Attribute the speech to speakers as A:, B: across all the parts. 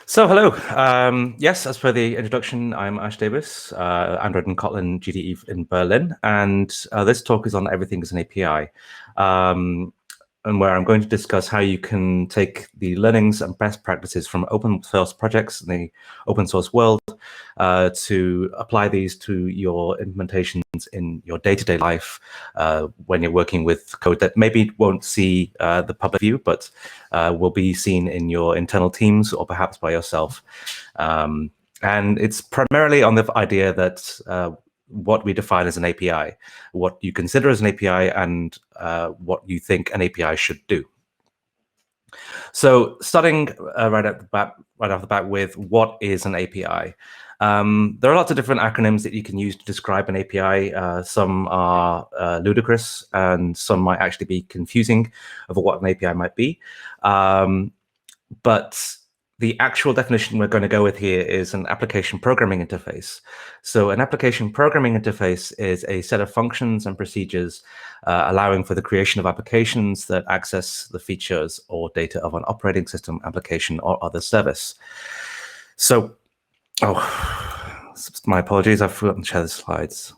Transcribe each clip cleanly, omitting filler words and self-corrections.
A: So hello. Yes, as per the introduction, I'm Ash Davies, Android and Kotlin GDE in Berlin, and this talk is on everything as an API, and where I'm going to discuss how you can take the learnings and best practices from open source projects in the open source world to apply these to your implementations in your day-to-day life when you're working with code that maybe won't see the public view, but will be seen in your internal teams or perhaps by yourself. And it's primarily on the idea that what we define as an API, what you consider as an API, and what you think an API should do. So starting right off the bat with what is an API. There are lots of different acronyms that you can use to describe an API. Some are ludicrous, and some might actually be confusing of what an API might be. But the actual definition we're going to go with here is an application programming interface. So an application programming interface is a set of functions and procedures allowing for the creation of applications that access the features or data of an operating system, application, or other service. So, my apologies, I've forgotten to share the slides.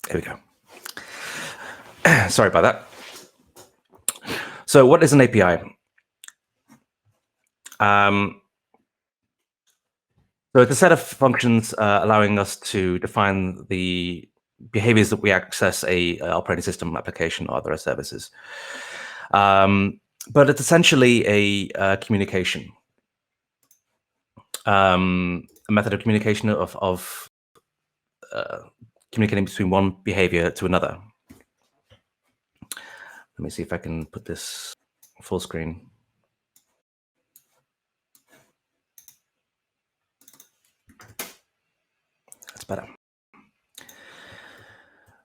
A: There we go. Sorry about that. So what is an API? So it's a set of functions allowing us to define the behaviors that we access a operating system, application, or other services. But it's essentially a communication, a method of communication of communicating between one behavior to another. Let me see if I can put this full screen. That's better.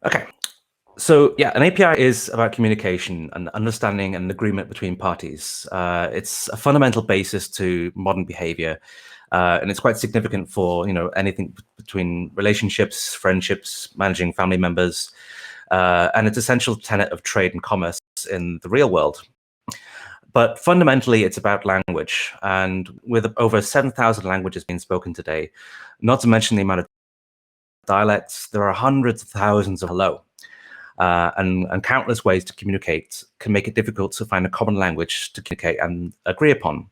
A: Okay. So yeah, an API is about communication and understanding and agreement between parties. It's a fundamental basis to modern behavior, and it's quite significant for anything between relationships, friendships, managing family members, and it's essential tenet of trade and commerce in the real world. But fundamentally, it's about language, and with over 7,000 languages being spoken today, not to mention the amount of dialects, there are hundreds of thousands of hello. And countless ways to communicate can make it difficult to find a common language to communicate and agree upon.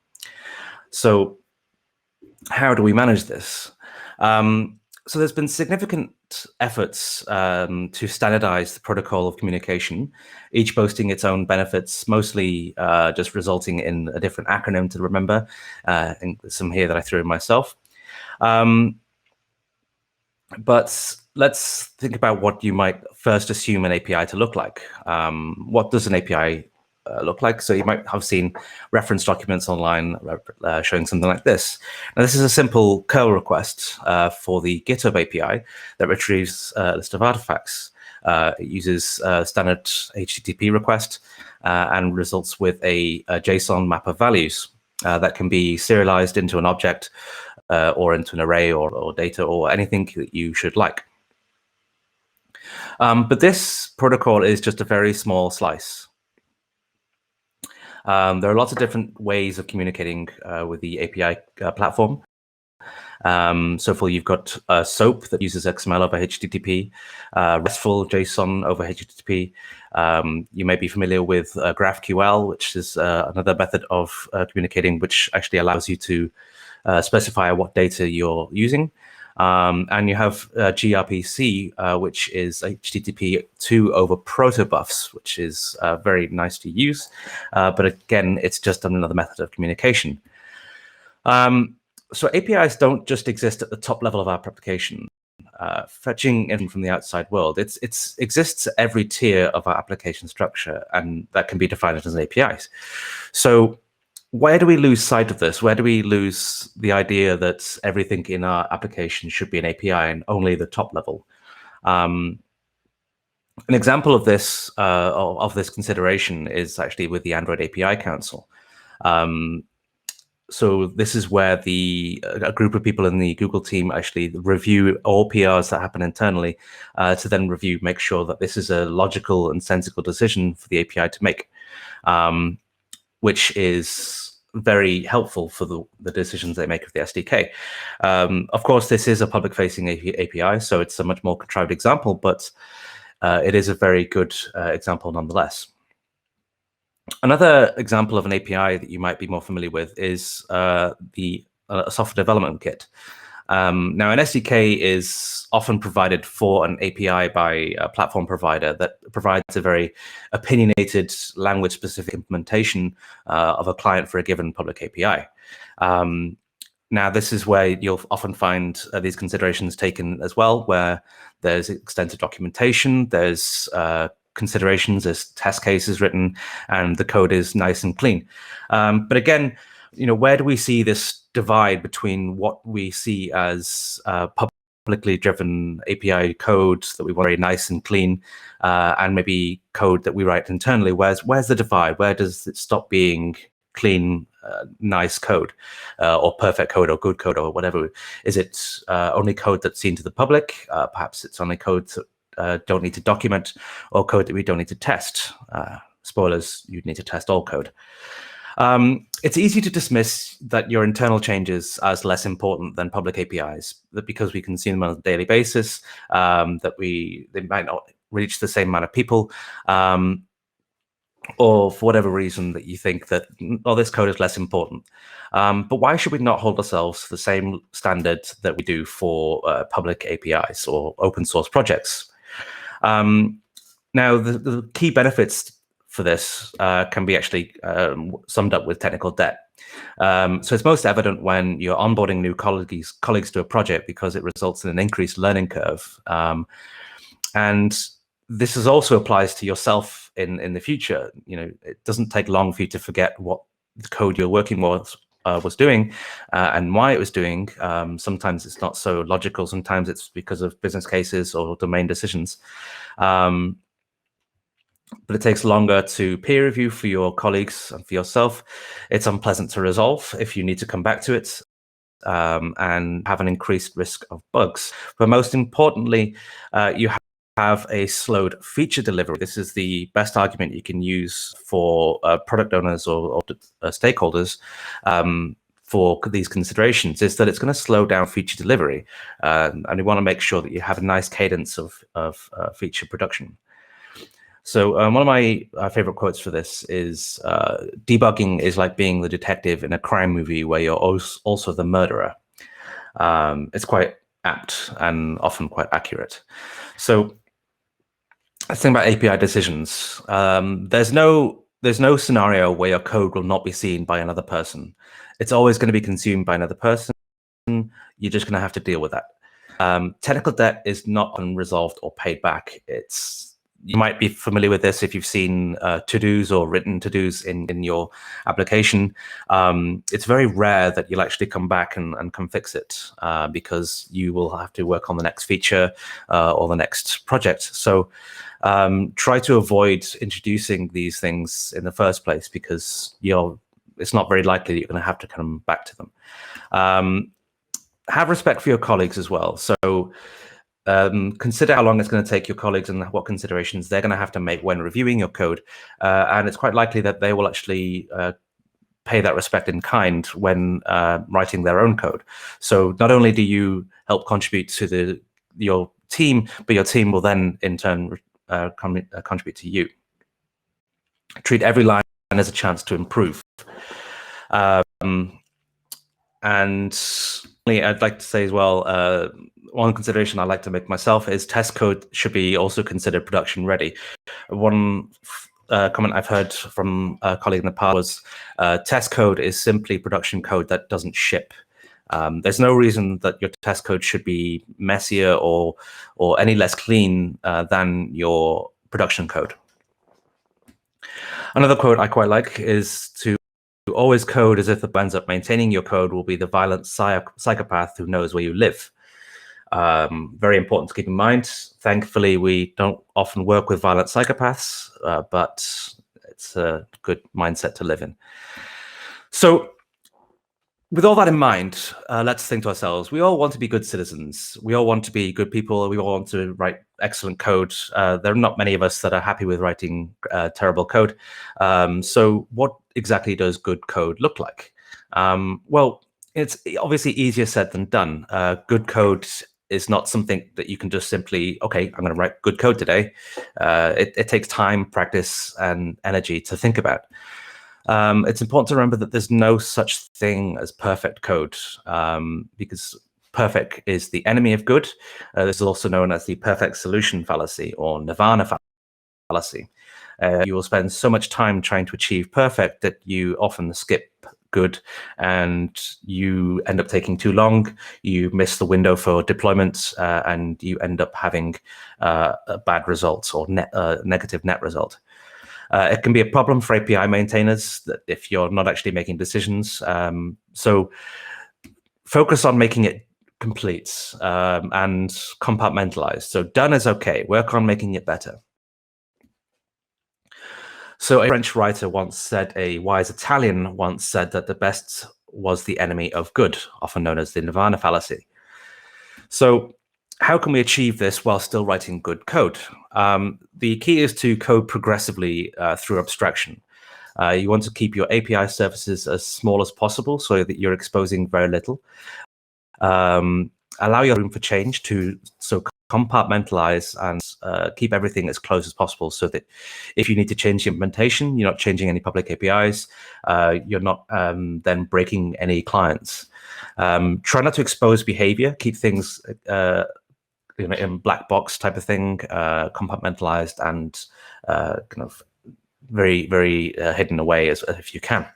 A: So how do we manage this? So there's been significant efforts to standardize the protocol of communication, each boasting its own benefits, mostly just resulting in a different acronym to remember, and some here that I threw in myself. But let's think about what you might first assume an API to look like. What does an API look like? So you might have seen reference documents online showing something like this. Now, this is a simple curl request for the GitHub API that retrieves a list of artifacts. It uses a standard HTTP request and results with a JSON map of values that can be serialized into an object or into an array or data or anything that you should like. But this protocol is just a very small slice. There are lots of different ways of communicating with the API platform. So you've got SOAP that uses XML over HTTP, RESTful JSON over HTTP. You may be familiar with GraphQL, which is another method of communicating, which actually allows you to specify what data you're using. And you have gRPC, which is HTTP2 over protobufs, which is very nice to use. But again, it's just another method of communication. So APIs don't just exist at the top level of our application, fetching in from the outside world. It exists at every tier of our application structure, and that can be defined as APIs. So where do we lose sight of this? Where do we lose the idea that everything in our application should be an API and only the top level? An example of this consideration is actually with the Android API Council. So this is where a group of people in the Google team actually review all PRs that happen internally to then make sure that this is a logical and sensible decision for the API to make, which is very helpful for the decisions they make with the SDK. Of course, this is a public-facing API, so it's a much more contrived example, but it is a very good example nonetheless. Another example of an API that you might be more familiar with is the software development kit. Now, an SDK is often provided for an API by a platform provider that provides a very opinionated, language-specific implementation of a client for a given public API. Now, this is where you'll often find these considerations taken as well, where there's extensive documentation, there's considerations, there's test cases written, and the code is nice and clean. But again, where do we see this divide between what we see as publicly driven API code that we want very nice and clean, and maybe code that we write internally? Where's the divide? Where does it stop being clean, nice code, or perfect code, or good code, or whatever? Is it only code that's seen to the public? Perhaps it's only code that don't need to document, or code that we don't need to test. Spoilers, you'd need to test all code. It's easy to dismiss that your internal changes as less important than public APIs, that because we consume them on a daily basis, that they might not reach the same amount of people, or for whatever reason that you think that, oh, this code is less important. But why should we not hold ourselves to the same standard that we do for public APIs or open source projects? Now, the key benefits for this can be actually summed up with technical debt. So it's most evident when you're onboarding new colleagues to a project, because it results in an increased learning curve. And this also applies to yourself in the future. It doesn't take long for you to forget what the code you're working with was doing and why it was doing. Sometimes it's not so logical. Sometimes it's because of business cases or domain decisions. But it takes longer to peer review for your colleagues and for yourself. It's unpleasant to resolve if you need to come back to it, and have an increased risk of bugs. But most importantly, you have a slowed feature delivery. This is the best argument you can use for product owners or stakeholders for these considerations, is that it's going to slow down feature delivery. And you want to make sure that you have a nice cadence of feature production. So one of my favorite quotes for this is, debugging is like being the detective in a crime movie where you're also the murderer. It's quite apt and often quite accurate. So let's think about API decisions. There's no scenario where your code will not be seen by another person. It's always going to be consumed by another person. You're just going to have to deal with that. Technical debt is not unresolved or paid back. You might be familiar with this if you've seen to-dos or written to-dos in your application. It's very rare that you'll actually come back and can fix it, because you will have to work on the next feature or the next project. So try to avoid introducing these things in the first place, because it's not very likely that you're going to have to come back to them. Have respect for your colleagues as well. So consider how long it's going to take your colleagues and what considerations they're going to have to make when reviewing your code. And it's quite likely that they will actually pay that respect in kind when writing their own code. So not only do you help contribute to your team, but your team will then in turn contribute to you. Treat every line as a chance to improve. And I'd like to say as well, one consideration I like to make myself is test code should be also considered production ready. One comment I've heard from a colleague in the past was test code is simply production code that doesn't ship. There's no reason that your test code should be messier or any less clean than your production code. Another quote I quite like is to always code as if the who ends up maintaining your code will be the violent psychopath who knows where you live. Very important to keep in mind. Thankfully, we don't often work with violent psychopaths, but it's a good mindset to live in. So with all that in mind, let's think to ourselves, we all want to be good citizens. We all want to be good people. We all want to write excellent code. There are not many of us that are happy with writing terrible code. So what exactly does good code look like? Well, it's obviously easier said than done. Good code is not something that you can just simply, okay, I'm going to write good code today. It takes time, practice, and energy to think about. It's important to remember that there's no such thing as perfect code, because perfect is the enemy of good. This is also known as the perfect solution fallacy or nirvana fallacy. You will spend so much time trying to achieve perfect that you often skip good, and you end up taking too long. You miss the window for deployment, and you end up having bad results or negative net result. It can be a problem for API maintainers that if you're not actually making decisions. So focus on making it complete and compartmentalized. So done is okay. Work on making it better. So a French writer once said, a wise Italian once said that the best was the enemy of good, often known as the nirvana fallacy. So how can we achieve this while still writing good code? The key is to code progressively through abstraction. You want to keep your API services as small as possible so that you're exposing very little. Allow your room for change to compartmentalize and keep everything as close as possible so that if you need to change the implementation, you're not changing any public APIs, you're not then breaking any clients. Try not to expose behavior, keep things in black box type of thing, compartmentalized and kind of very, very hidden away as if you can.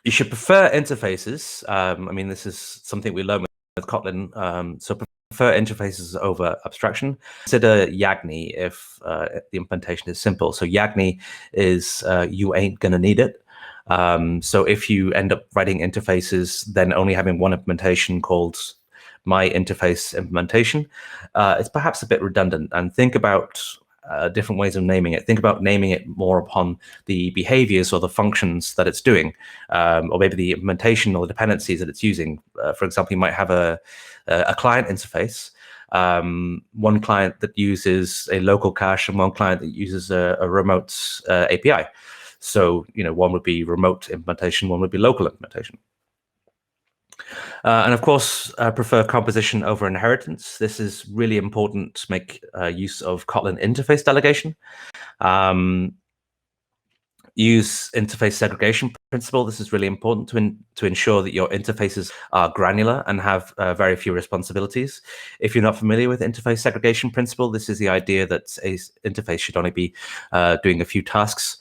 A: You should prefer interfaces. I mean, this is something we learn with Kotlin. So prefer interfaces over abstraction. Consider Yagni if the implementation is simple. So Yagni is you ain't going to need it. So if you end up writing interfaces, then only having one implementation called my interface implementation, it's perhaps a bit redundant. And think about different ways of naming it. Think about naming it more upon the behaviors or the functions that it's doing, or maybe the implementation or the dependencies that it's using. For example, you might have a client interface, one client that uses a local cache and one client that uses a remote API. So, one would be remote implementation, one would be local implementation. And of course, prefer composition over inheritance. This is really important to make use of Kotlin interface delegation. Use interface segregation principle. This is really important to ensure that your interfaces are granular and have very few responsibilities. If you're not familiar with interface segregation principle, this is the idea that a interface should only be doing a few tasks,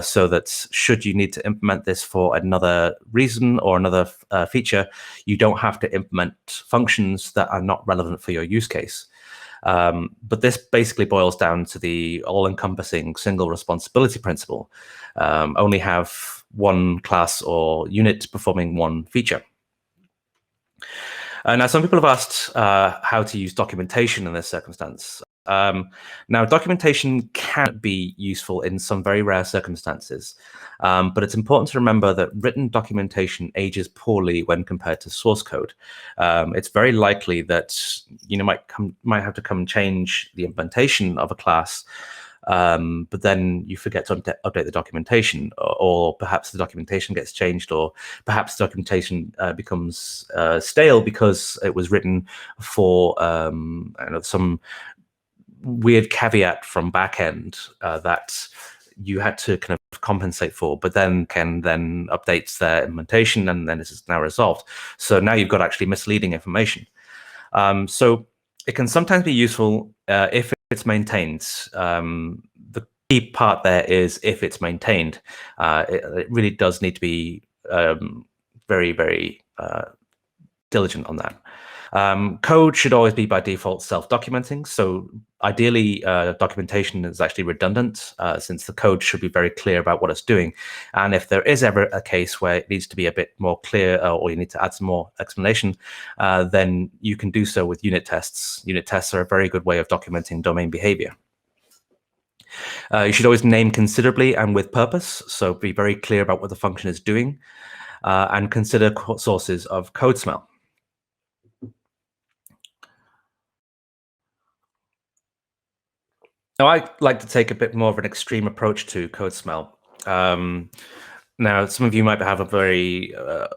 A: so that should you need to implement this for another reason or another feature, you don't have to implement functions that are not relevant for your use case. But this basically boils down to the all-encompassing single responsibility principle. Only have one class or unit performing one feature. Now, some people have asked how to use documentation in this circumstance. Now, documentation can be useful in some very rare circumstances, but it's important to remember that written documentation ages poorly when compared to source code. It's very likely that you might have to come change the implementation of a class, but then you forget to update the documentation, or perhaps the documentation gets changed, or perhaps the documentation becomes stale because it was written for some weird caveat from backend that you had to kind of compensate for, but then updates their implementation, and then this is now resolved. So now you've got actually misleading information. So it can sometimes be useful if it's maintained. The key part there is if it's maintained. It really does need to be very, very diligent on that. Code should always be by default self-documenting. So ideally, documentation is actually redundant, since the code should be very clear about what it's doing. And if there is ever a case where it needs to be a bit more clear, or you need to add some more explanation, then you can do so with unit tests. Unit tests are a very good way of documenting domain behavior. You should always name considerably and with purpose. So be very clear about what the function is doing, and consider sources of code smell. Now, I like to take a bit more of an extreme approach to code smell. Now, some of you might have a very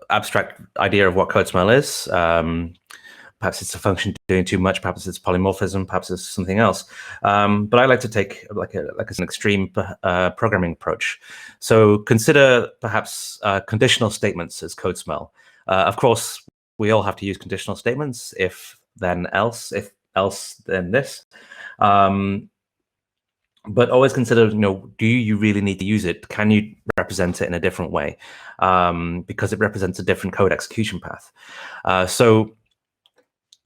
A: abstract idea of what code smell is. Perhaps it's a function doing too much. Perhaps it's polymorphism. Perhaps it's something else. But I like to take like an extreme programming approach. So consider perhaps conditional statements as code smell. Of course, we all have to use conditional statements. If then else, if else then this. But always consider, do you really need to use it? Can you represent it in a different way? Because it represents a different code execution path. So,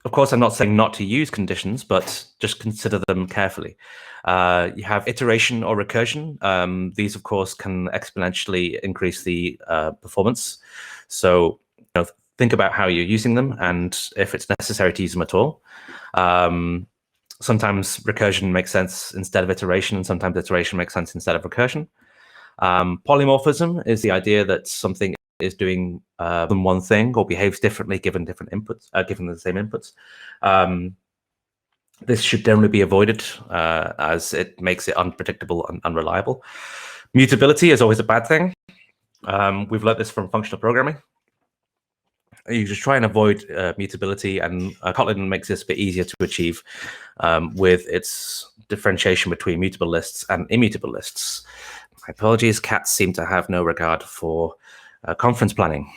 A: of course, I'm not saying not to use conditions, but just consider them carefully. You have iteration or recursion. These, of course, can exponentially increase the performance. So, think about how you're using them and if it's necessary to use them at all. Sometimes recursion makes sense instead of iteration, and sometimes iteration makes sense instead of recursion. Polymorphism is the idea that something is doing more than one thing or behaves differently given different inputs, given the same inputs. This should generally be avoided, as it makes it unpredictable and unreliable. Mutability is always a bad thing. We've learned this from functional programming. You just try and avoid mutability, and Kotlin makes this a bit easier to achieve with its differentiation between mutable lists and immutable lists. My apologies, cats seem to have no regard for conference planning.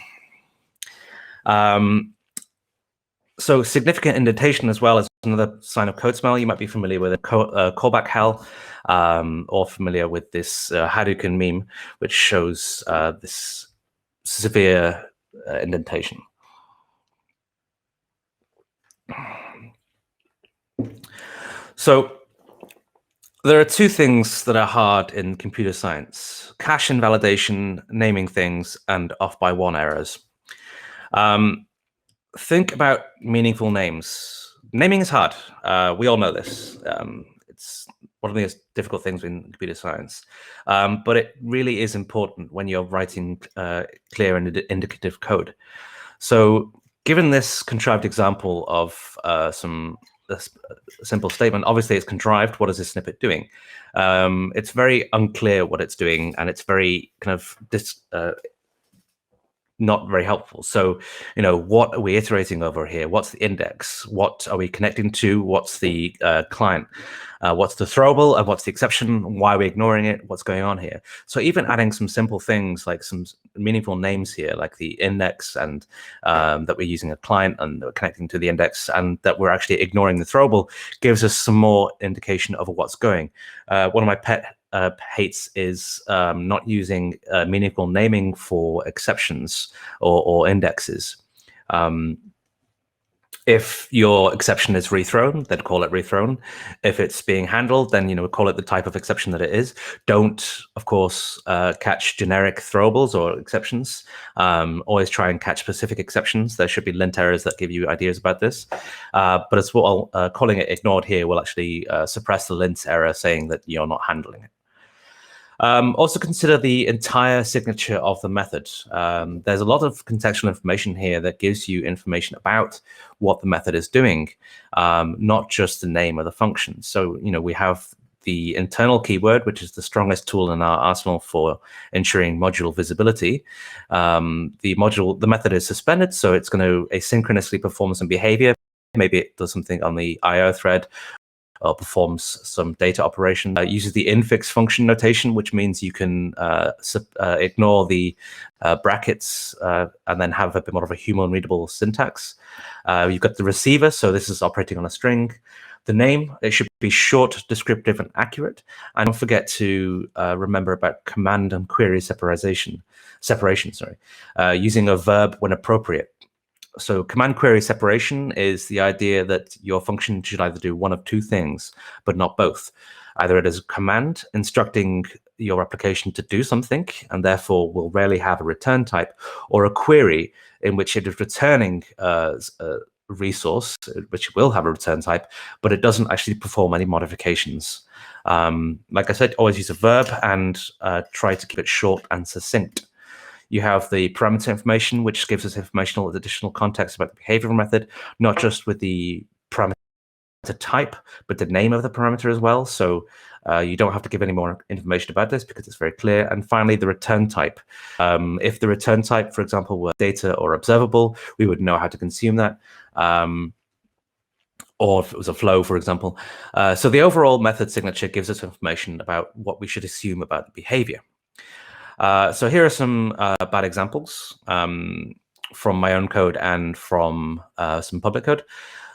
A: So significant indentation as well is another sign of code smell. You might be familiar with a callback hell, or familiar with this Hadouken meme, which shows this severe indentation. So there are two things that are hard in computer science: cache invalidation, naming things, and off-by-one errors. Think about meaningful names. Naming is hard. We all know this. It's one of the most difficult things in computer science. But it really is important when you're writing clear and indicative code. So given this contrived example of a simple statement, obviously it's contrived. What is this snippet doing? It's very unclear what it's doing, and it's very kind of not very helpful. So, what are we iterating over here? What's the index? What are we connecting to? What's the client? What's the throwable and what's the exception? Why are we ignoring it? What's going on here? So even adding some simple things like some meaningful names here, like the index, and that we're using a client and we're connecting to the index, and that we're actually ignoring the throwable, gives us some more indication of what's going. One of my pet hates is not using meaningful naming for exceptions or indexes. If your exception is rethrown, then call it rethrown. If it's being handled, then call it the type of exception that it is. Don't, of course, catch generic throwables or exceptions. Always try and catch specific exceptions. There should be lint errors that give you ideas about this. But as well, calling it ignored here will actually suppress the lint error saying that you're not handling it. Also consider the entire signature of the method. There's a lot of contextual information here that gives you information about what the method is doing, not just the name of the function. So, we have the internal keyword, which is the strongest tool in our arsenal for ensuring module visibility. The method is suspended, so it's going to asynchronously perform some behavior. Maybe it does something on the IO thread, or performs some data operation. Uses the infix function notation, which means you can ignore the brackets and then have a bit more of a human-readable syntax. You've got the receiver, so this is operating on a string. The name, it should be short, descriptive, and accurate. And don't forget to remember about command and query separation, using a verb when appropriate. So command query separation is the idea that your function should either do one of two things, but not both. Either it is a command instructing your application to do something, and therefore will rarely have a return type, or a query in which it is returning a resource, which will have a return type, but it doesn't actually perform any modifications. Like I said, always use a verb and try to keep it short and succinct. You have the parameter information, which gives us informational additional context about the behavioral method, not just with the parameter type, but the name of the parameter as well. So you don't have to give any more information about this because it's very clear. And finally, the return type. If the return type, for example, were data or observable, we would know how to consume that. Or if it was a flow, for example. So the overall method signature gives us information about what we should assume about the behavior. So here are some bad examples from my own code and from some public code.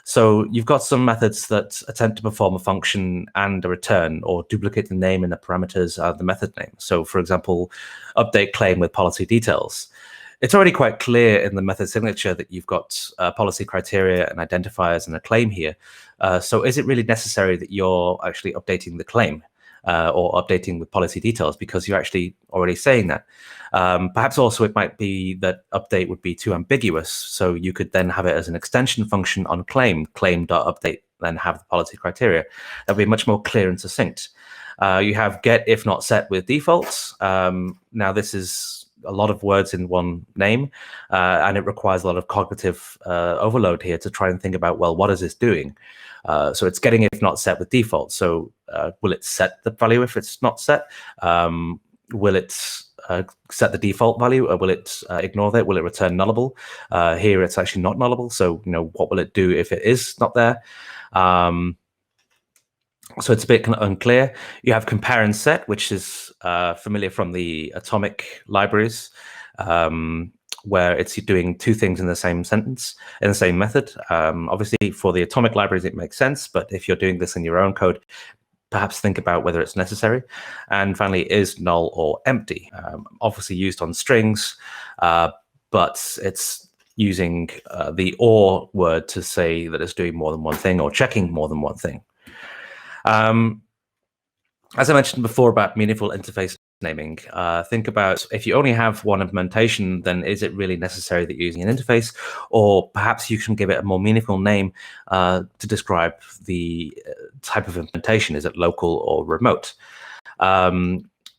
A: So you've got some methods that attempt to perform a function and a return, or duplicate the name and the parameters of the method name. So for example, update claim with policy details. It's already quite clear in the method signature that you've got policy criteria and identifiers and a claim here. So is it really necessary that you're actually updating the claim? Or updating with policy details, because you're actually already saying that. Perhaps also it might be that update would be too ambiguous, so you could then have it as an extension function on claim.update, then have the policy criteria. That would be much more clear and succinct. You have get if not set with defaults. Now this is a lot of words in one name, and it requires a lot of cognitive overload here to try and think about, well, what is this doing? So it's getting if not set with default. So will it set the value if it's not set? Will it set the default value, or will it ignore that? Will it return nullable? Here it's actually not nullable. So what will it do if it is not there? So it's a bit kind of unclear. You have compare and set, which is familiar from the atomic libraries, where it's doing two things in the same sentence, in the same method. Obviously, for the atomic libraries, it makes sense. But if you're doing this in your own code, perhaps think about whether it's necessary. And finally, is null or empty. Obviously used on strings, but it's using the or word to say that it's doing more than one thing or checking more than one thing. As I mentioned before about meaningful interface naming, think about if you only have one implementation, then is it really necessary that you're using an interface? Or perhaps you can give it a more meaningful name to describe the type of implementation. Is it local or remote?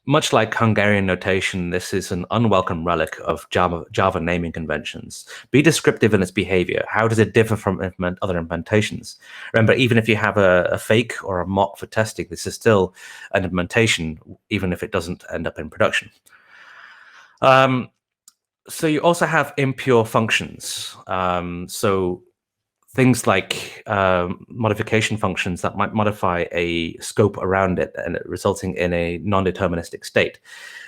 A: Much like Hungarian notation, this is an unwelcome relic of Java naming conventions. Be descriptive in its behavior. How does it differ from other implementations? Remember, even if you have a fake or a mock for testing, this is still an implementation, even if it doesn't end up in production. So you also have impure functions. So things like modification functions that might modify a scope around it and resulting in a non-deterministic state.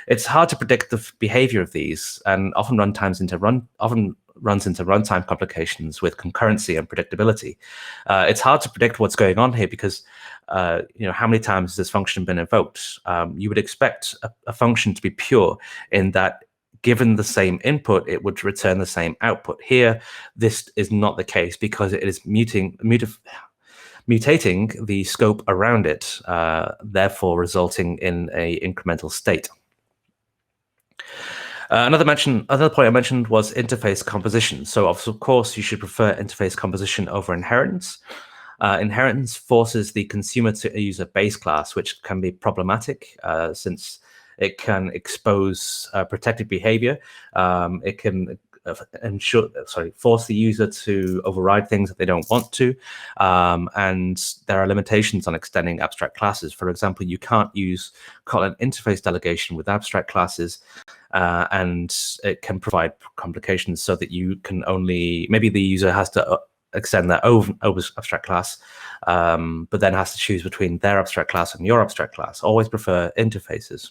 A: It's hard to predict the behavior of these, and often runs into runtime complications with concurrency and predictability. It's hard to predict what's going on here because how many times has this function been invoked? You would expect a function to be pure in that given the same input, it would return the same output. Here, this is not the case because it is mutating the scope around it, therefore resulting in a incremental state. Another point I mentioned was interface composition. So of course, you should prefer interface composition over inheritance. Inheritance forces the consumer to use a base class, which can be problematic since it can expose protected behavior. It can force the user to override things that they don't want to. And there are limitations on extending abstract classes. For example, you can't use Kotlin interface delegation with abstract classes, and it can provide complications so that you can maybe the user has to extend their own abstract class, but then has to choose between their abstract class and your abstract class. Always prefer interfaces.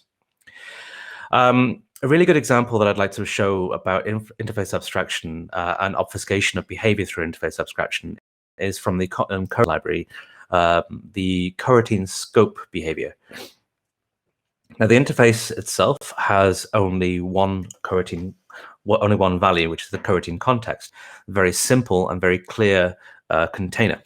A: A really good example that I'd like to show about interface abstraction and obfuscation of behavior through interface abstraction is from the Kotlin code library, the coroutine scope behavior. Now, the interface itself has only one coroutine only one value, which is the coroutine context. Very simple and very clear container.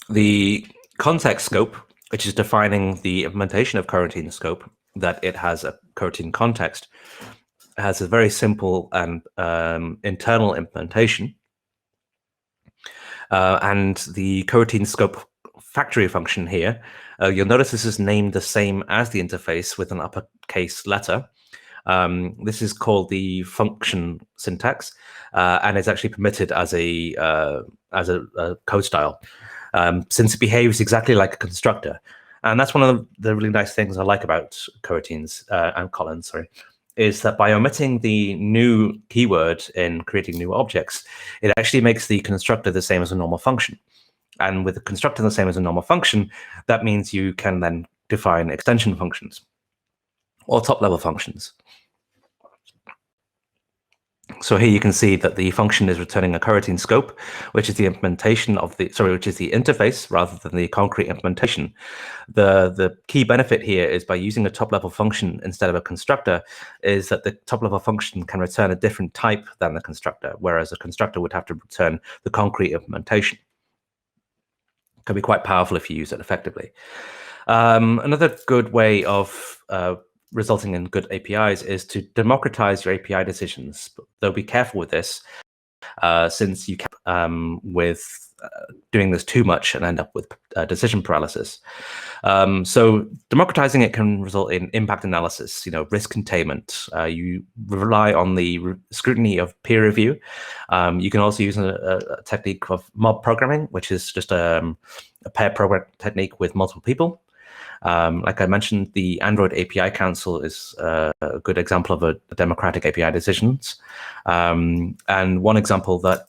A: The context scope, which is defining the implementation of coroutine scope, that it has a coroutine context, has a very simple and internal implementation. And the coroutine scope factory function here, you'll notice this is named the same as the interface with an uppercase letter. This is called the function syntax, and it's actually permitted as a code style, since it behaves exactly like a constructor. And that's one of the really nice things I like about coroutines and Collins, sorry, is that by omitting the new keyword in creating new objects, it actually makes the constructor the same as a normal function. And with the constructor the same as a normal function, that means you can then define extension functions or top-level functions. So here you can see that the function is returning a coroutine scope, which is the implementation of the, which is the interface rather than the concrete implementation. The key benefit here is by using a top-level function instead of a constructor, is that the top-level function can return a different type than the constructor, whereas a constructor would have to return the concrete implementation. It can be quite powerful if you use it effectively. Another good way of resulting in good APIs is to democratize your API decisions. Though be careful with this, since you can with doing this too much and end up with decision paralysis. So democratizing it can result in impact analysis, risk containment. You rely on the scrutiny of peer review. You can also use a technique of mob programming, which is just a pair program technique with multiple people. Like I mentioned, the Android API Council is a good example of a democratic API decisions. And one example that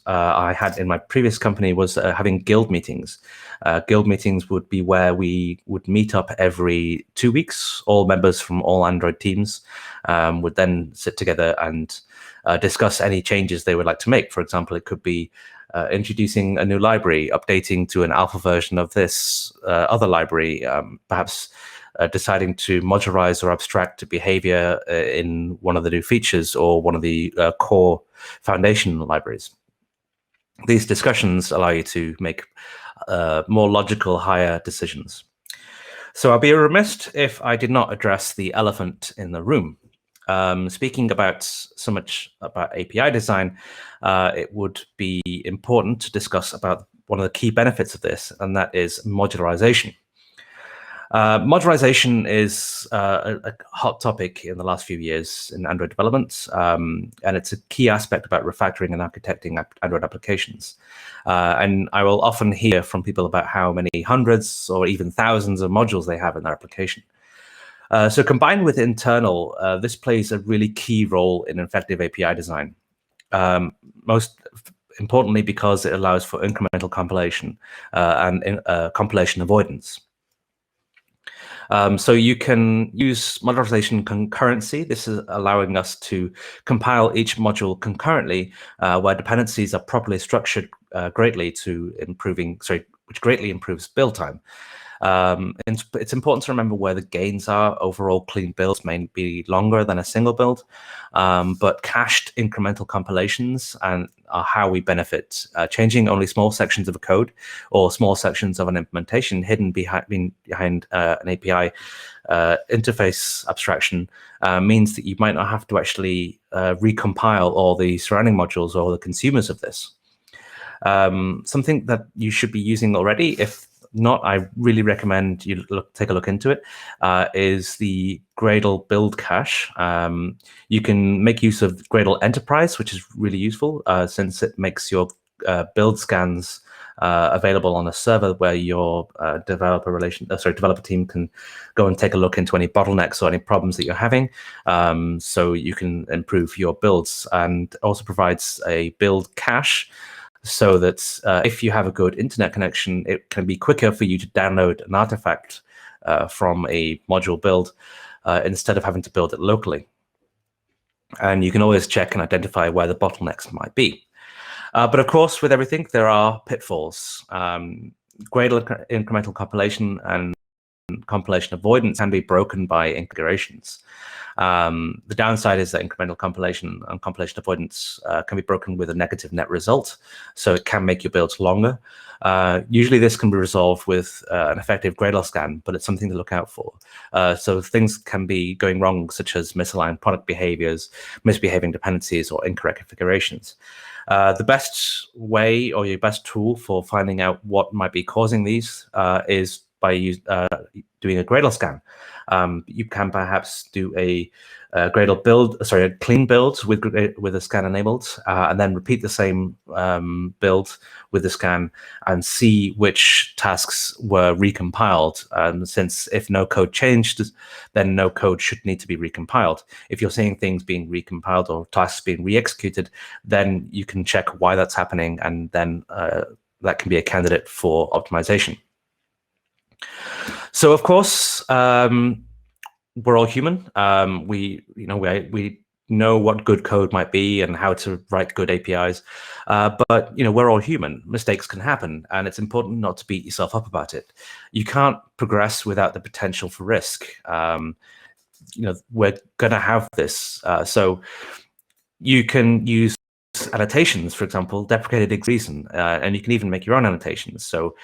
A: I had in my previous company was having guild meetings. Guild meetings would be where we would meet up every 2 weeks. All members from all Android teams would then sit together and discuss any changes they would like to make. For example, it could be introducing a new library, updating to an alpha version of this other library, perhaps deciding to modularize or abstract behavior in one of the new features or one of the core foundation libraries. These discussions allow you to make more logical, higher decisions. So I'll be remiss if I did not address the elephant in the room. Speaking about so much about API design, it would be important to discuss about one of the key benefits of this, and that is modularization. Modularization is a hot topic in the last few years in Android development, and it's a key aspect about refactoring and architecting Android applications. And I will often hear from people about how many hundreds or even thousands of modules they have in their application. So combined with internal, this plays a really key role in effective API design. Most importantly, because it allows for incremental compilation and compilation avoidance. So you can use modularization concurrency. This is allowing us to compile each module concurrently, where dependencies are properly structured greatly to which greatly improves build time. It's important to remember where the gains are. Overall, clean builds may be longer than a single build, but cached incremental compilations are how we benefit. Changing only small sections of a code or small sections of an implementation hidden behind an API interface abstraction means that you might not have to actually recompile all the surrounding modules or the consumers of this. Something that you should be using already, if not, I really recommend you take a look into it, is the Gradle build cache. You can make use of Gradle Enterprise, which is really useful since it makes your build scans available on a server where your developer team can go and take a look into any bottlenecks or any problems that you're having, so you can improve your builds, and also provides a build cache, so that if you have a good internet connection, it can be quicker for you to download an artifact from a module build instead of having to build it locally. And you can always check and identify where the bottlenecks might be. But of course, with everything, there are pitfalls. Gradle incremental compilation and compilation avoidance can be broken by configurations. The downside is that incremental compilation and compilation avoidance can be broken with a negative net result, so it can make your builds longer. Usually this can be resolved with an effective Gradle scan, but it's something to look out for. So things can be going wrong, such as misaligned product behaviors, misbehaving dependencies, or incorrect configurations. The best way or your best tool for finding out what might be causing these is by doing a Gradle scan. You can perhaps do a Gradle build, sorry, a clean build with a scan enabled, and then repeat the same build with the scan and see which tasks were recompiled. Since if no code changed, then no code should need to be recompiled. If you're seeing things being recompiled or tasks being re-executed, then you can check why that's happening, and then that can be a candidate for optimization. So, of course, we're all human. We know what good code might be and how to write good APIs, but we're all human. Mistakes can happen, and it's important not to beat yourself up about it. You can't progress without the potential for risk. We're going to have this, so you can use annotations, for example, deprecated reason, and you can even make your own annotations. So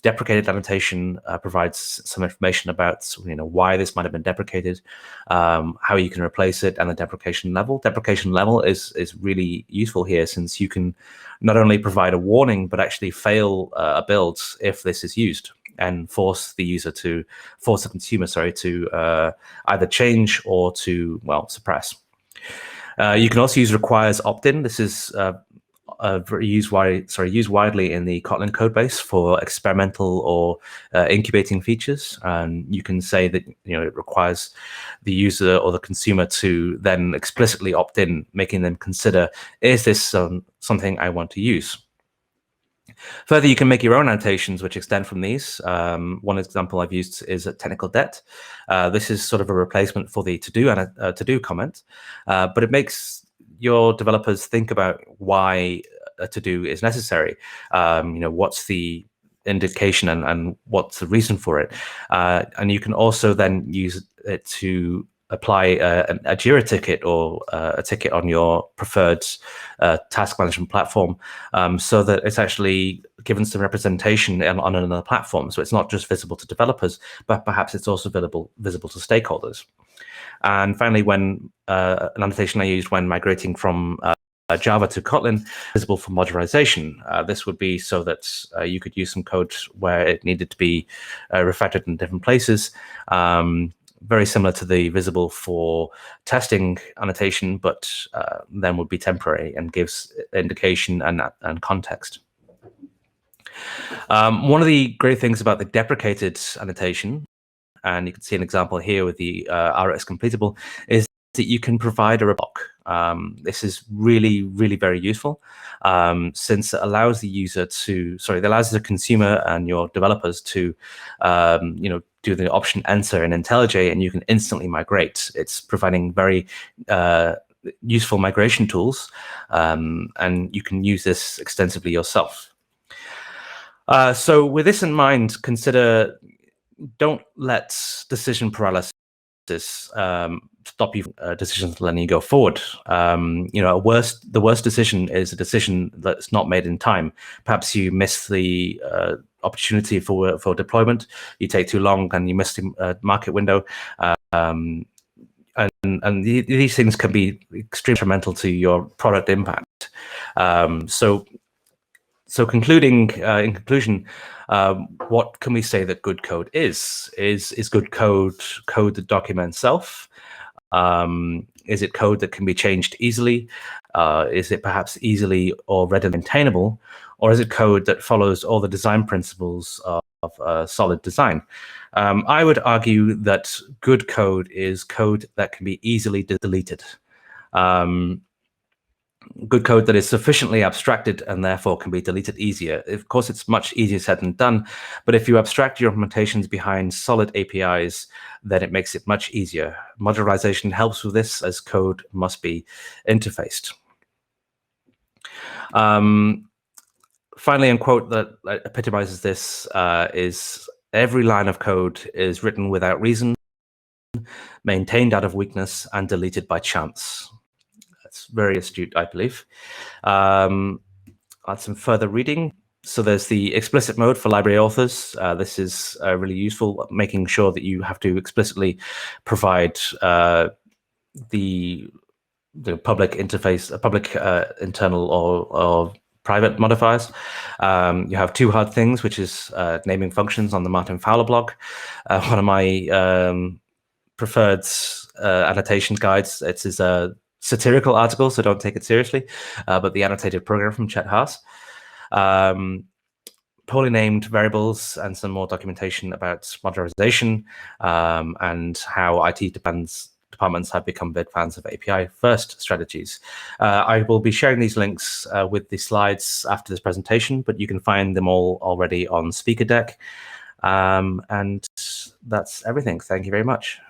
A: deprecated annotation provides some information about why this might have been deprecated, how you can replace it, and the deprecation level. Deprecation level is really useful here, since you can not only provide a warning but actually fail a build if this is used, and force the consumer to either change or to suppress. You can also use requires opt-in. This is used widely in the Kotlin codebase for experimental or incubating features. And you can say that it requires the user or the consumer to then explicitly opt in, making them consider, is this something I want to use? Further, you can make your own annotations which extend from these. One example I've used is a technical debt. This is sort of a replacement for the to-do comment, but it makes your developers think about why a to-do is necessary. What's the indication and what's the reason for it? And you can also then use it to apply a Jira ticket or a ticket on your preferred task management platform, so that it's actually given some representation on another platform. So it's not just visible to developers, but perhaps it's also visible to stakeholders. And finally, when an annotation I used when migrating from Java to Kotlin, visible for modularization. This would be so that you could use some code where it needed to be refactored in different places. Very similar to the visible for testing annotation, but then would be temporary and gives indication and context. One of the great things about the deprecated annotation, and you can see an example here with the RX completable, is that you can provide a block. This is really, really very useful, since it allows the consumer and your developers to, do the option enter in IntelliJ, and you can instantly migrate. It's providing very useful migration tools, and you can use this extensively yourself. So with this in mind, don't let decision paralysis stop you decisions letting you go forward. The worst decision is a decision that's not made in time. Perhaps you miss the opportunity for deployment. You take too long, and you miss the market window. And these things can be extremely detrimental to your product impact. So in conclusion, what can we say that good code is? Is good code that documents self? Is it code that can be changed easily? Is it perhaps easily or readily maintainable? Or is it code that follows all the design principles of solid design? I would argue that good code is code that can be easily deleted. Good code that is sufficiently abstracted and therefore can be deleted easier. Of course, it's much easier said than done, but if you abstract your implementations behind solid APIs, then it makes it much easier. Modularization helps with this, as code must be interfaced. Finally, a quote that epitomizes this is Every line of code is written without reason, maintained out of weakness, and deleted by chance. That's very astute, I believe. Add some further reading. So there's the explicit mode for library authors. This is really useful, making sure that you have to explicitly provide the public interface, public internal or private modifiers. You have two hard things, which is naming functions on the Martin Fowler blog. One of my preferred annotation guides. It is a satirical article, so don't take it seriously, but the annotated program from Chet Haas. Poorly named variables and some more documentation about modularization and how IT departments have become big fans of API-first strategies. I will be sharing these links with the slides after this presentation, but you can find them all already on SpeakerDeck. And that's everything. Thank you very much.